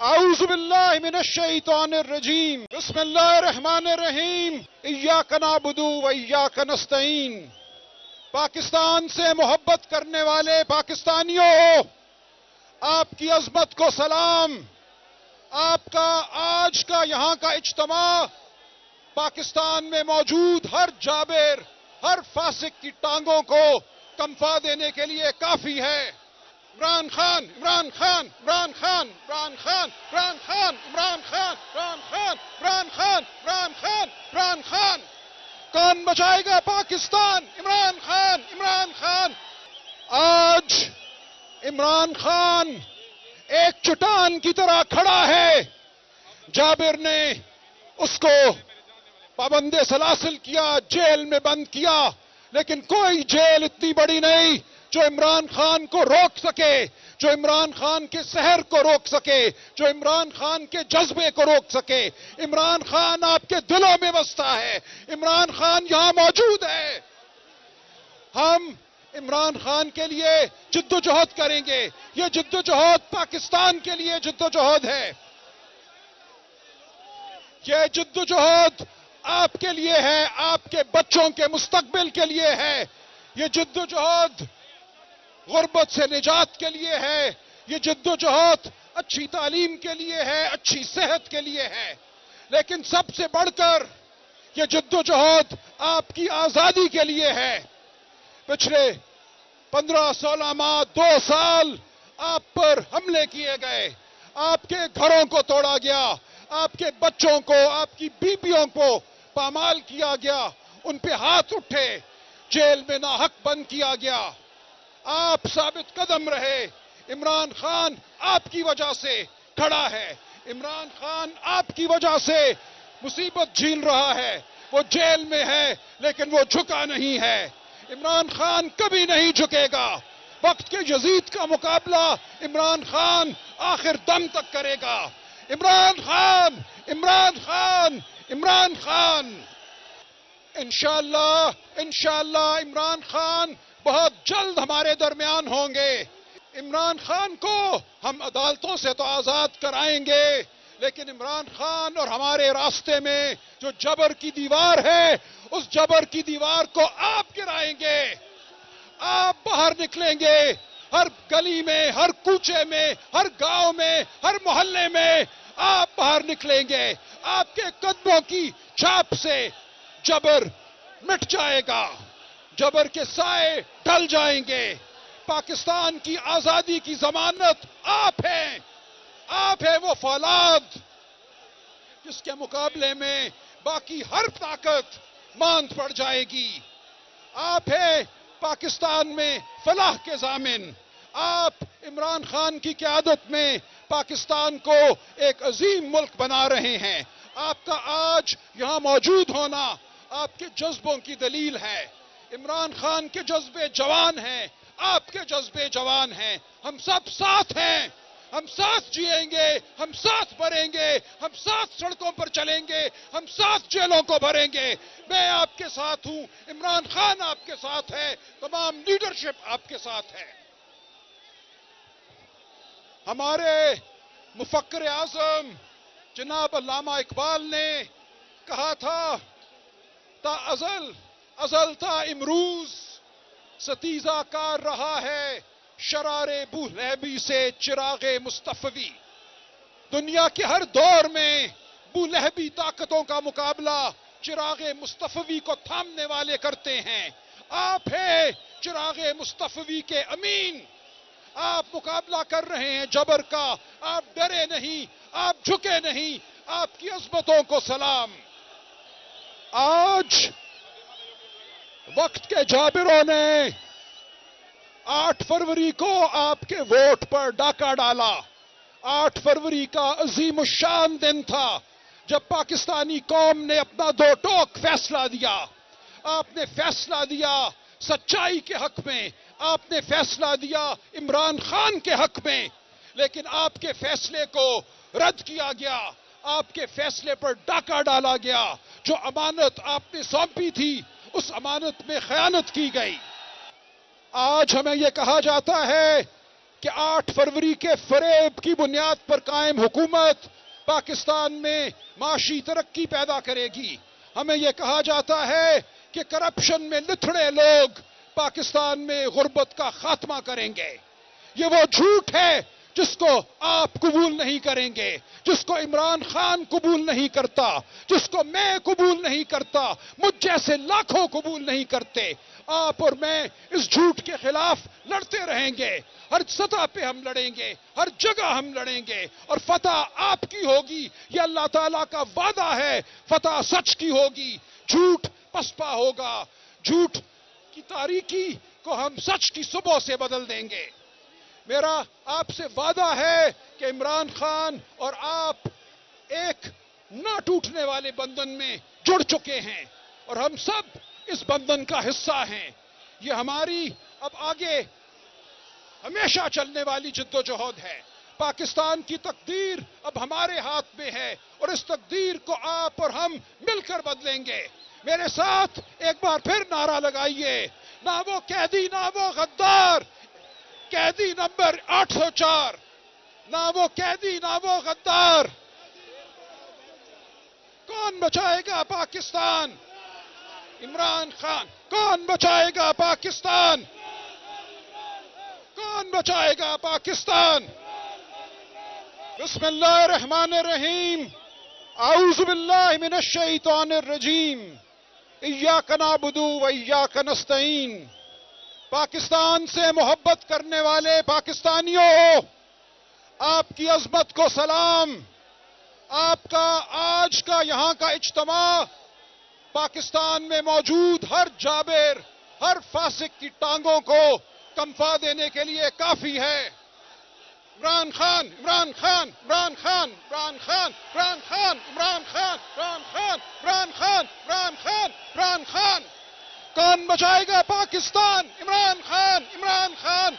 اعوذ باللہ من الشیطان الرجیم بسم اللہ الرحمن الرحیم ایاک نعبد و ایاک نستعین۔ پاکستان سے محبت کرنے والے پاکستانیوں، آپ کی عظمت کو سلام۔ آپ کا آج کا یہاں کا اجتماع پاکستان میں موجود ہر جابر، ہر فاسق کی ٹانگوں کو کمفا دینے کے لیے کافی ہے۔ عمران خان، عمران خان، عمران خان، عمران خان، عمران خان، عمران خان، عمران خان، عمران خان، عمران خان، عمران خان۔ کون بچائے گا پاکستان؟ عمران خان، عمران خان۔ آج عمران خان ایک چٹان کی طرح کھڑا ہے۔ جابر نے اس کو پابند سلاسل کیا، جیل میں بند کیا، لیکن کوئی جیل اتنی بڑی نہیں جو عمران خان کو روک سکے، جو عمران خان کے سحر کو روک سکے، جو عمران خان کے جذبے کو روک سکے۔ عمران خان آپ کے دلوں میں بستا ہے، عمران خان یہاں موجود ہے۔ ہم عمران خان کے لیے جدوجہد کریں گے۔ یہ جدوجہد پاکستان کے لیے جدوجہد ہے۔ یہ جدوجہد آپ کے لیے ہے، آپ کے بچوں کے مستقبل کے لیے ہے۔ یہ جدوجہد غربت سے نجات کے لیے ہے۔ یہ جدوجہد اچھی تعلیم کے لیے ہے، اچھی صحت کے لیے ہے۔ لیکن سب سے بڑھ کر یہ جدوجہد آپ کی آزادی کے لیے ہے۔ پچھلے 15-16 ماہ، 2 سال آپ پر حملے کیے گئے، آپ کے گھروں کو توڑا گیا، آپ کے بچوں کو، آپ کی بیویوں کو پامال کیا گیا، ان پہ ہاتھ اٹھے، جیل میں ناحق بند کیا گیا۔ آپ ثابت قدم رہے۔ عمران خان آپ کی وجہ سے کھڑا ہے، عمران خان آپ کی وجہ سے مصیبت جھیل رہا ہے۔ وہ جیل میں ہے لیکن وہ جھکا نہیں ہے۔ عمران خان کبھی نہیں جھکے گا۔ وقت کے یزید کا مقابلہ عمران خان آخر دم تک کرے گا۔ عمران خان، عمران خان، عمران خان۔ انشاءاللہ عمران خان بہت جلد ہمارے درمیان ہوں گے۔ عمران خان کو ہم عدالتوں سے تو آزاد کرائیں گے، لیکن عمران خان اور ہمارے راستے میں جو جبر کی دیوار ہے، اس جبر کی دیوار کو آپ گرائیں گے۔ آپ باہر نکلیں گے، ہر گلی میں، ہر کوچے میں، ہر گاؤں میں، ہر محلے میں آپ باہر نکلیں گے۔ آپ کے قدموں کی چھاپ سے جبر مٹ جائے گا، جبر کے سائے ڈل جائیں گے۔ پاکستان کی آزادی کی ضمانت آپ ہیں۔ آپ ہے وہ فولاد جس کے مقابلے میں باقی ہر طاقت ماند پڑ جائے گی۔ آپ ہے پاکستان میں فلاح کے ضامن۔ آپ عمران خان کی قیادت میں پاکستان کو ایک عظیم ملک بنا رہے ہیں۔ آپ کا آج یہاں موجود ہونا آپ کے جذبوں کی دلیل ہے۔ عمران خان کے جذبے جوان ہیں، آپ کے جذبے جوان ہیں۔ ہم سب ساتھ ہیں، ہم ساتھ جیئیں گے، ہم ساتھ بڑھیں گے، ہم ساتھ سڑکوں پر چلیں گے، ہم ساتھ جیلوں کو بھریں گے۔ میں آپ کے ساتھ ہوں، عمران خان آپ کے ساتھ ہے، تمام لیڈرشپ آپ کے ساتھ ہے۔ ہمارے مفکر اعظم جناب علامہ اقبال نے کہا تھا، تا ازل تا امروز ستیزہ کار رہا ہے شرار بولہبی سے چراغ مصطفی۔ دنیا کے ہر دور میں بولہبی طاقتوں کا مقابلہ چراغ مصطفی کو تھامنے والے کرتے ہیں۔ آپ ہیں چراغ مصطفی کے امین۔ آپ مقابلہ کر رہے ہیں جبر کا، آپ ڈرے نہیں، آپ جھکے نہیں۔ آپ کی عظمتوں کو سلام۔ آج وقت کے جابروں نے 8 فروری کو آپ کے ووٹ پر ڈاکہ ڈالا۔ 8 فروری کا عظیم الشان دن تھا جب پاکستانی قوم نے اپنا 2 ٹوک فیصلہ دیا۔ آپ نے فیصلہ دیا سچائی کے حق میں، آپ نے فیصلہ دیا عمران خان کے حق میں، لیکن آپ کے فیصلے کو رد کیا گیا، آپ کے فیصلے پر ڈاکہ ڈالا گیا۔ جو امانت آپ نے سونپی تھی اس امانت میں خیانت کی گئی۔ آج ہمیں یہ کہا جاتا ہے کہ 8 فروری کے فریب کی بنیاد پر قائم حکومت پاکستان میں معاشی ترقی پیدا کرے گی. ہمیں یہ کہا جاتا ہے کہ کرپشن میں لتھڑے لوگ پاکستان میں غربت کا خاتمہ کریں گے. یہ وہ جھوٹ ہے جس کو آپ قبول نہیں کریں گے، جس کو عمران خان قبول نہیں کرتا، جس کو میں قبول نہیں کرتا، مجھ جیسے لاکھوں قبول نہیں کرتے. آپ اور میں اس جھوٹ کے خلاف لڑتے رہیں گے. ہر سطح پہ ہم لڑیں گے، ہر جگہ ہم لڑیں گے، اور فتح آپ کی ہوگی. یہ اللہ تعالیٰ کا وعدہ ہے. فتح سچ کی ہوگی، جھوٹ پسپا ہوگا. جھوٹ کی تاریکی کو ہم سچ کی صبح سے بدل دیں گے. میرا آپ سے وعدہ ہے کہ عمران خان اور آپ ایک نہ ٹوٹنے والے بندھن میں جڑ چکے ہیں، اور ہم سب اس بندھن کا حصہ ہیں. یہ ہماری اب آگے ہمیشہ چلنے والی جدوجہد ہے. پاکستان کی تقدیر اب ہمارے ہاتھ میں ہے، اور اس تقدیر کو آپ اور ہم مل کر بدلیں گے. میرے ساتھ ایک بار پھر نعرہ لگائیے، نہ وہ قیدی نہ وہ غدار. قیدی نمبر 804، نہ وہ قیدی نہ وہ غدار. کون بچائے گا پاکستان؟ عمران خان. کون بچائے گا پاکستان؟ کون بچائے گا پاکستان؟ بسم اللہ الرحمن الرحیم. اعوذ باللہ من الشیطان الرجیم. ایاک نعبد و ایاک نستعین. پاکستان سے محبت کرنے والے پاکستانیوں، آپ کی عظمت کو سلام. آپ کا آج کا یہاں کا اجتماع پاکستان میں موجود ہر جابر، ہر فاسق کی ٹانگوں کو کمفا دینے کے لیے کافی ہے. عمران خان، عمران خان، عمران خان، عمران خان، عمران خان، عمران خان، عمران خان، عمران خان، عمران خان، عمران خان. کون بچائے گا پاکستان؟ عمران خان، عمران خان.